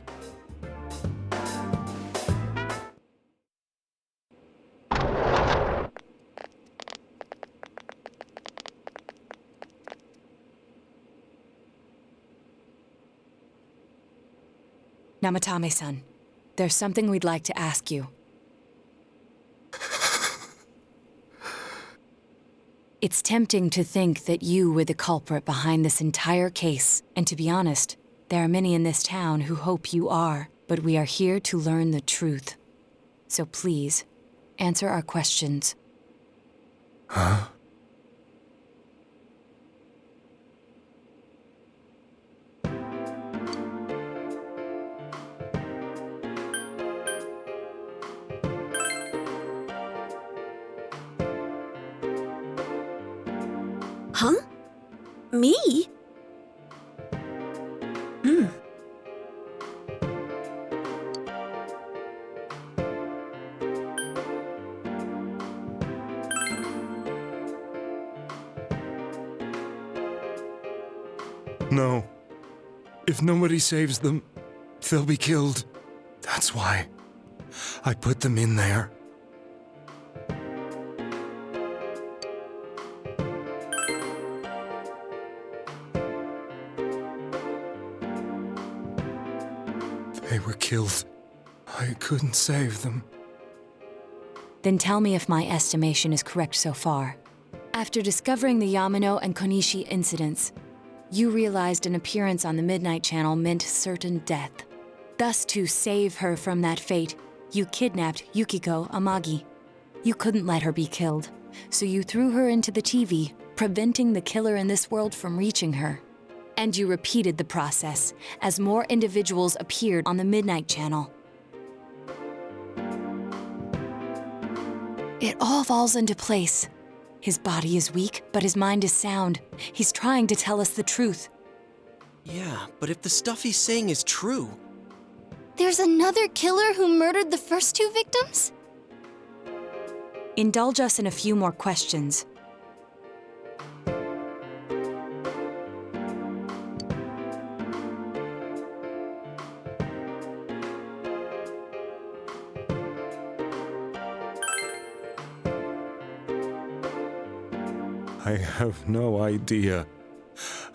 Namatame-san, there's something we'd like to ask you. It's tempting to think that you were the culprit behind this entire case, and to be honest, there are many in this town who hope you are, but we are here to learn the truth. So please, answer our questions. Huh? Huh? Me? No. If nobody saves them, they'll be killed. That's why I put them in there. They were killed. I couldn't save them. Then tell me if my estimation is correct so far. After discovering the Yamano and Konishi incidents, you realized an appearance on the Midnight Channel meant certain death. Thus, to save her from that fate, You kidnapped Yukiko Amagi. You couldn't let her be killed, so you threw her into the TV, preventing the killer in this world from reaching her. And you repeated the process as more individuals appeared on the Midnight Channel. It all falls into place. His body is weak, but his mind is sound. He's trying to tell us the truth. Yeah, but if the stuff he's saying is true... There's another killer who murdered the first two victims? Indulge us in a few more questions. I have no idea.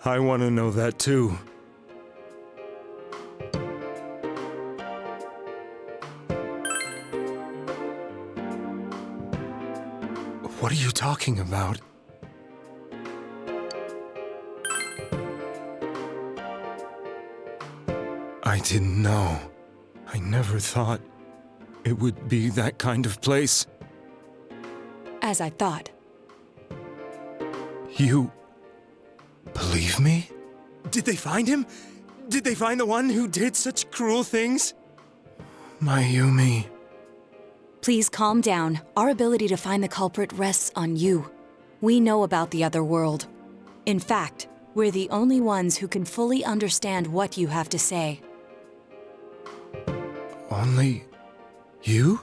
I want to know that too. What are you talking about? I didn't know. I never thought it would be that kind of place. As I thought. You believe me? Did they find him? Did they find the one who did such cruel things? Mayumi. Please calm down. Our ability to find the culprit rests on you. We know about the other world. In fact, we're the only ones who can fully understand what you have to say. Only you?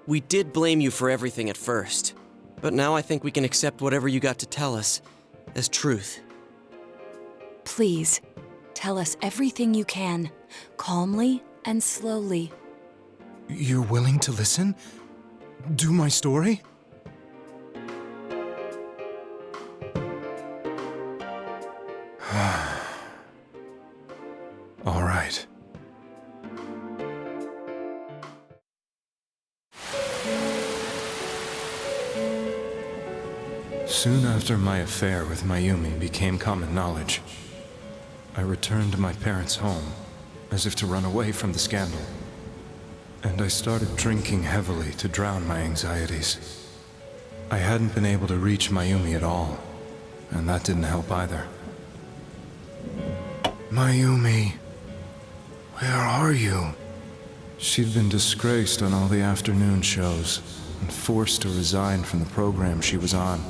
We did blame you for everything at first, but now I think we can accept whatever you got to tell us as truth. Please, tell us everything you can, calmly and slowly. You're willing to listen? Do my story? All right. Soon after my affair with Mayumi became common knowledge, I returned to my parents' home, as if to run away from the scandal. And I started drinking heavily to drown my anxieties. I hadn't been able to reach Mayumi at all, and that didn't help either. Mayumi, where are you? She'd been disgraced on all the afternoon shows and forced to resign from the program she was on.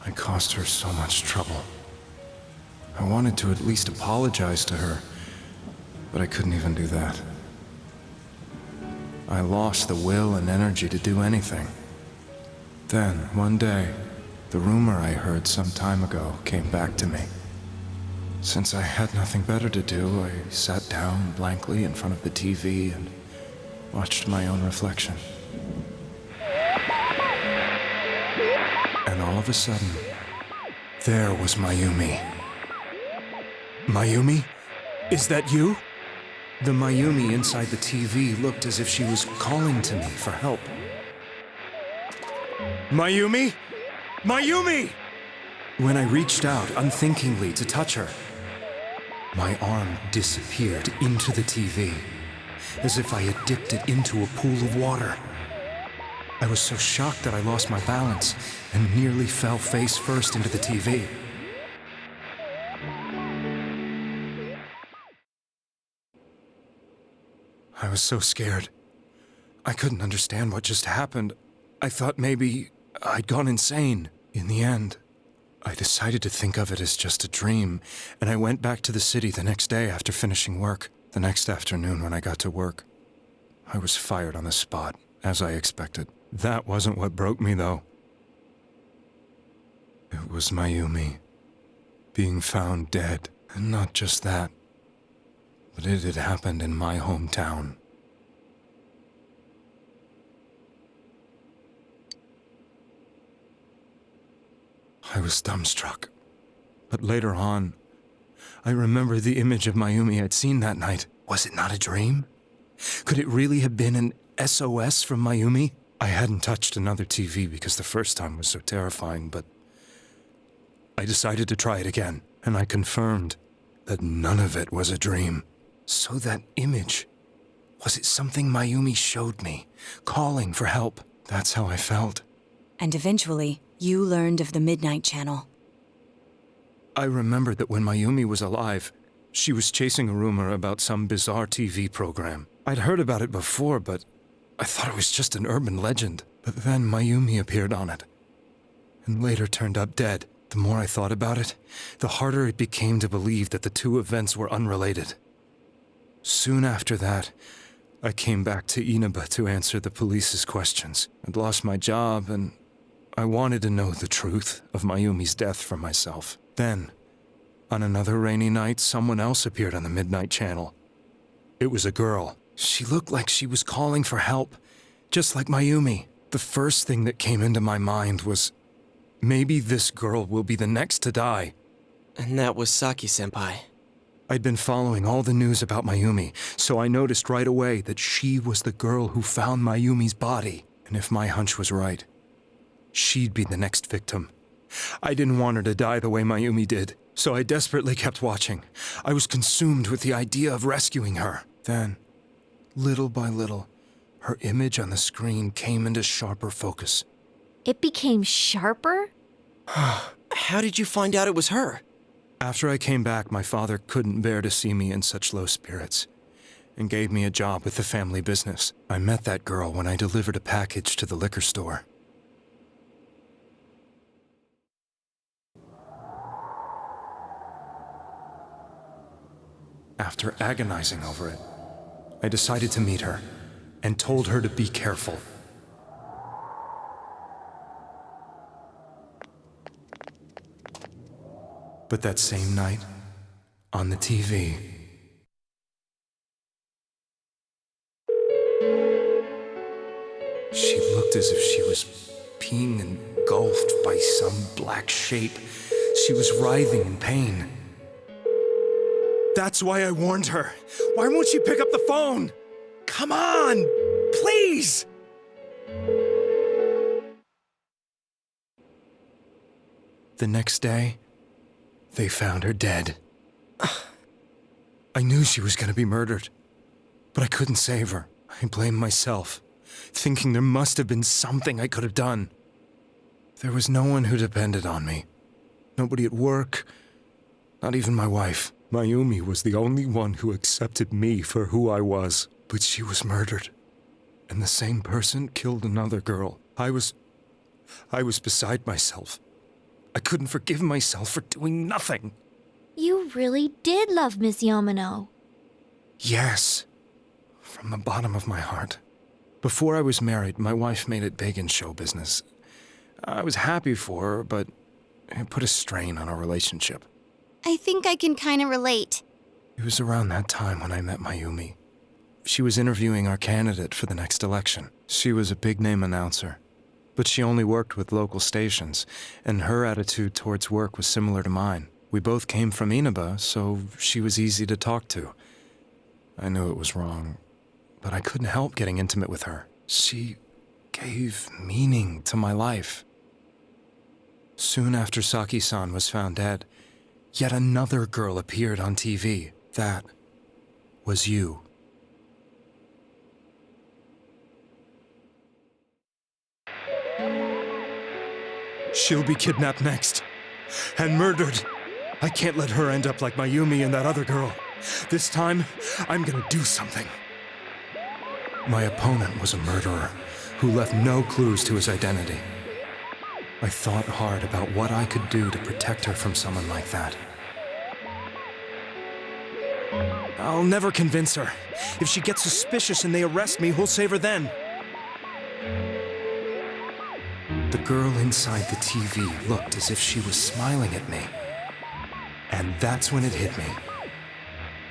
I caused her so much trouble. I wanted to at least apologize to her, but I couldn't even do that. I lost the will and energy to do anything. Then, one day, the rumor I heard some time ago came back to me. Since I had nothing better to do, I sat down blankly in front of the TV and watched my own reflection. And all of a sudden, there was Mayumi. Mayumi? Is that you? The Mayumi inside the TV looked as if she was calling to me for help. Mayumi? Mayumi! When I reached out unthinkingly to touch her, my arm disappeared into the TV, as if I had dipped it into a pool of water. I was so shocked that I lost my balance and nearly fell face first into the TV. I was so scared. I couldn't understand what just happened. I thought maybe I'd gone insane. In the end, I decided to think of it as just a dream, and I went back to the city the next day after finishing work. The next afternoon when I got to work, I was fired on the spot, as I expected. That wasn't what broke me, though. It was Mayumi being found dead, and not just that. But it had happened in my hometown. I was dumbstruck. But later on, I remembered the image of Mayumi I'd seen that night. Was it not a dream? Could it really have been an SOS from Mayumi? I hadn't touched another TV because the first time was so terrifying, but I decided to try it again, and I confirmed that none of it was a dream. So that image, Was it something Mayumi showed me, calling for help? That's how I felt. And eventually, you learned of the Midnight Channel. I remembered that when Mayumi was alive, she was chasing a rumor about some bizarre TV program. I'd heard about it before, but I thought it was just an urban legend. But then Mayumi appeared on it, and later turned up dead. The more I thought about it, the harder it became to believe that the two events were unrelated. Soon after that, I came back to Inaba to answer the police's questions. I'd lost my job, and I wanted to know the truth of Mayumi's death for myself. Then, on another rainy night, someone else appeared on the Midnight Channel. It was a girl. She looked like she was calling for help, just like Mayumi. The first thing that came into my mind was, maybe this girl will be the next to die. And that was Saki-senpai. I'd been following all the news about Mayumi, so I noticed right away that she was the girl who found Mayumi's body. And if my hunch was right, she'd be the next victim. I didn't want her to die the way Mayumi did, so I desperately kept watching. I was consumed with the idea of rescuing her. Then, little by little, her image on the screen came into sharper focus. It became sharper? How did you find out it was her? After I came back, my father couldn't bear to see me in such low spirits, and gave me a job with the family business. I met that girl when I delivered a package to the liquor store. After agonizing over it, I decided to meet her, and told her to be careful. But that same night, on the TV, she looked as if she was being engulfed by some black shape. She was writhing in pain. That's why I warned her. Why won't she pick up the phone? Come on, please! The next day, they found her dead. I knew she was going to be murdered, but I couldn't save her. I blamed myself, thinking there must have been something I could have done. There was no one who depended on me. Nobody at work, not even my wife. Mayumi was the only one who accepted me for who I was. But she was murdered, and the same person killed another girl. I was beside myself. I couldn't forgive myself for doing nothing. You really did love Miss Yamano. Yes, from the bottom of my heart. Before I was married, my wife made it big in show business. I was happy for her, but it put a strain on our relationship. I think I can kind of relate. It was around that time when I met Mayumi. She was interviewing our candidate for the next election. She was a big-name announcer, but she only worked with local stations, and her attitude towards work was similar to mine. We both came from Inaba, so she was easy to talk to. I knew it was wrong, but I couldn't help getting intimate with her. She gave meaning to my life. Soon after Saki-san was found dead, yet another girl appeared on TV. That was you. She'll be kidnapped next, and murdered. I can't let her end up like Mayumi and that other girl. This time, I'm gonna do something. My opponent was a murderer who left no clues to his identity. I thought hard about what I could do to protect her from someone like that. I'll never convince her. If she gets suspicious and they arrest me, who'll save her then? The girl inside the TV looked as if she was smiling at me. And that's when it hit me.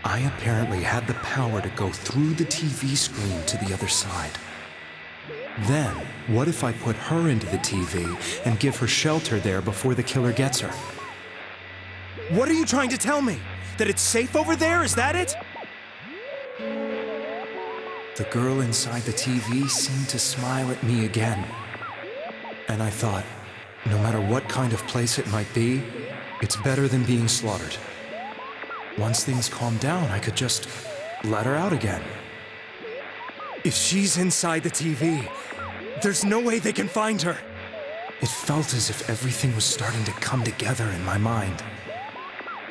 I apparently had the power to go through the TV screen to the other side. Then, what if I put her into the TV and give her shelter there before the killer gets her? What are you trying to tell me? That it's safe over there? Is that it? The girl inside the TV seemed to smile at me again. And I thought, no matter what kind of place it might be, it's better than being slaughtered. Once things calmed down, I could just let her out again. If she's inside the TV, there's no way they can find her. It felt as if everything was starting to come together in my mind.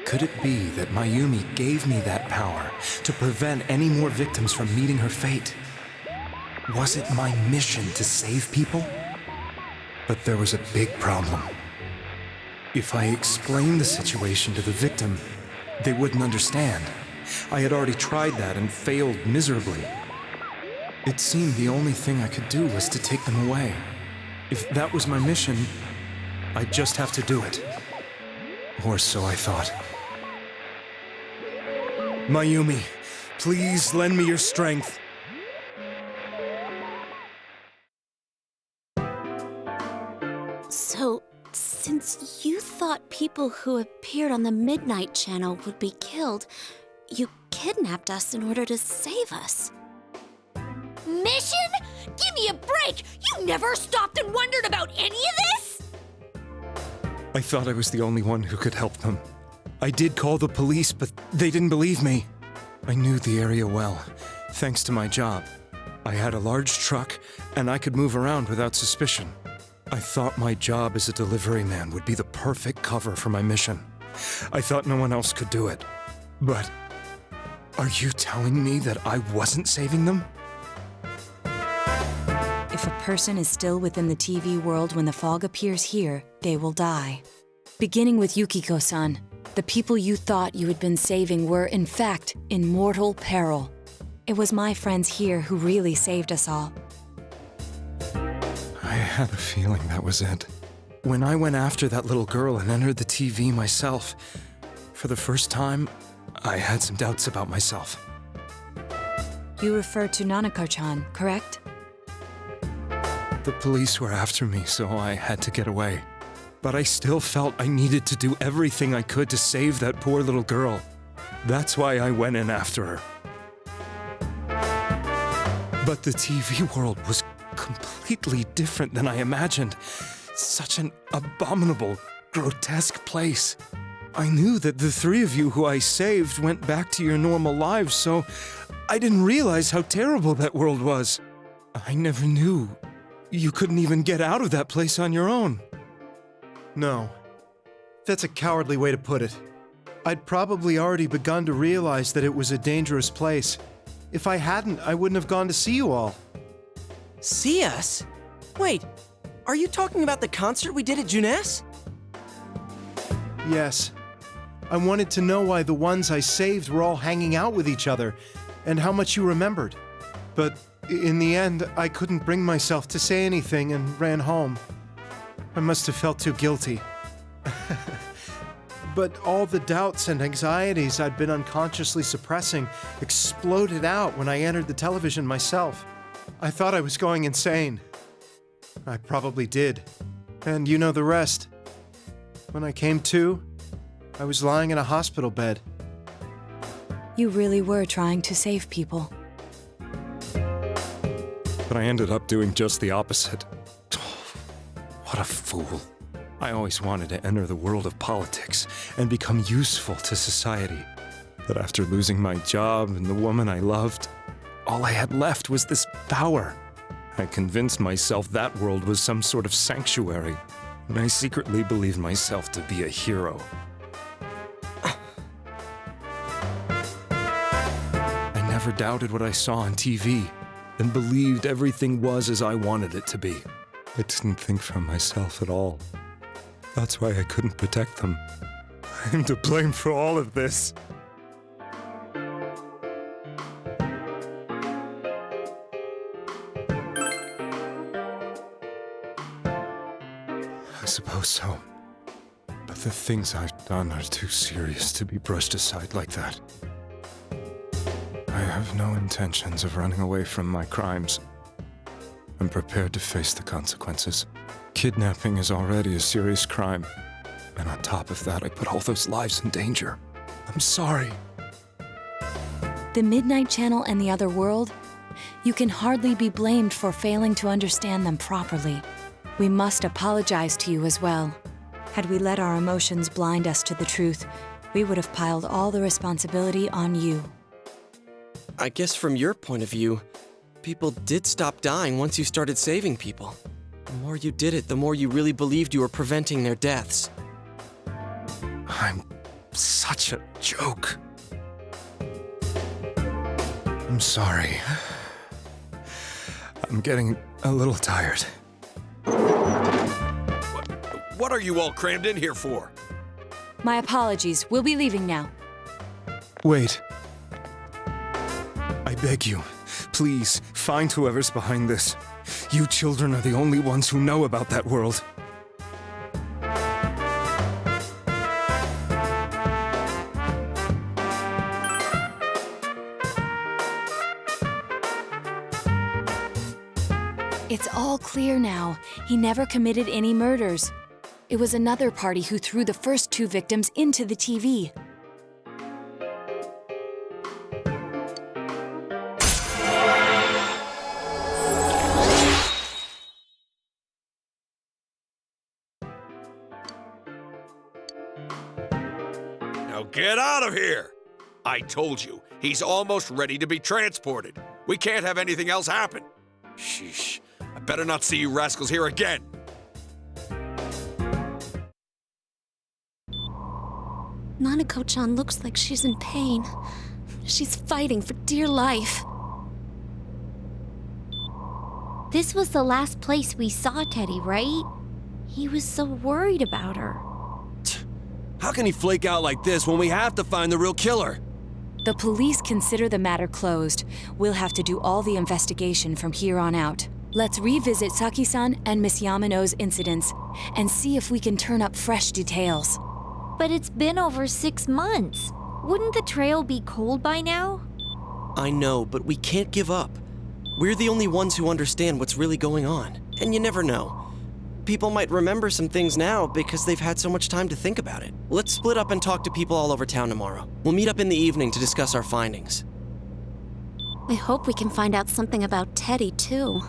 Could it be that Mayumi gave me that power to prevent any more victims from meeting her fate? Was it my mission to save people? But there was a big problem. If I explained the situation to the victim, they wouldn't understand. I had already tried that and failed miserably. It seemed the only thing I could do was to take them away. If that was my mission, I'd just have to do it. Or so I thought. Mayumi, please lend me your strength. So, since you thought people who appeared on the Midnight Channel would be killed, you kidnapped us in order to save us. Mission? Give me a break! You never stopped and wondered about any of this? I thought I was the only one who could help them. I did call the police, but they didn't believe me. I knew the area well, thanks to my job. I had a large truck, and I could move around without suspicion. I thought my job as a delivery man would be the perfect cover for my mission. I thought no one else could do it. But are you telling me that I wasn't saving them? If a person is still within the TV world when the fog appears here, they will die. Beginning with Yukiko-san, the people you thought you had been saving were, in fact, in mortal peril. It was my friends here who really saved us all. I had a feeling that was it. When I went after that little girl and entered the TV myself, for the first time, I had some doubts about myself. You refer to Nanako-chan, correct? The police were after me, so I had to get away. But I still felt I needed to do everything I could to save that poor little girl. That's why I went in after her. But the TV world was completely different than I imagined. Such an abominable, grotesque place. I knew that the three of you who I saved went back to your normal lives, so I didn't realize how terrible that world was. I never knew you couldn't even get out of that place on your own. No. That's a cowardly way to put it. I'd probably already begun to realize that it was a dangerous place. If I hadn't, I wouldn't have gone to see you all. See us? Wait, are you talking about the concert we did at Junes? Yes. I wanted to know why the ones I saved were all hanging out with each other, and how much you remembered. But in the end, I couldn't bring myself to say anything and ran home. I must have felt too guilty. But all the doubts and anxieties I'd been unconsciously suppressing exploded out when I entered the television myself. I thought I was going insane. I probably did. And you know the rest. When I came to, I was lying in a hospital bed. You really were trying to save people. But I ended up doing just the opposite. What a fool. I always wanted to enter the world of politics and become useful to society. But after losing my job and the woman I loved, all I had left was this power. I convinced myself that world was some sort of sanctuary, and I secretly believed myself to be a hero. I never doubted what I saw on TV, and believed everything was as I wanted it to be. I didn't think for myself at all. That's why I couldn't protect them. I'm to blame for all of this. I suppose so. But the things I've done are too serious to be brushed aside like that. I have no intentions of running away from my crimes. I'm prepared to face the consequences. Kidnapping is already a serious crime. And on top of that, I put all those lives in danger. I'm sorry. The Midnight Channel and the other world? You can hardly be blamed for failing to understand them properly. We must apologize to you as well. Had we let our emotions blind us to the truth, we would have piled all the responsibility on you. I guess from your point of view, people did stop dying once you started saving people. The more you did it, the more you really believed you were preventing their deaths. I'm such a joke. I'm sorry. I'm getting a little tired. What are you all crammed in here for? My apologies. We'll be leaving now. Wait. I beg you, please, find whoever's behind this. You children are the only ones who know about that world. It's all clear now. He never committed any murders. It was another party who threw the first 2 victims into the TV. Now get out of here! I told you, he's almost ready to be transported. We can't have anything else happen. Sheesh. I better not see you rascals here again. Nanako-chan looks like she's in pain. She's fighting for dear life. This was the last place we saw Teddy, right? He was so worried about her. How can he flake out like this when we have to find the real killer? The police consider the matter closed. We'll have to do all the investigation from here on out. Let's revisit Saki-san and Miss Yamano's incidents and see if we can turn up fresh details. But it's been over 6 months. Wouldn't the trail be cold by now? I know, but we can't give up. We're the only ones who understand what's really going on. And you never know. People might remember some things now because they've had so much time to think about it. Let's split up and talk to people all over town tomorrow. We'll meet up in the evening to discuss our findings. I hope we can find out something about Teddy, too.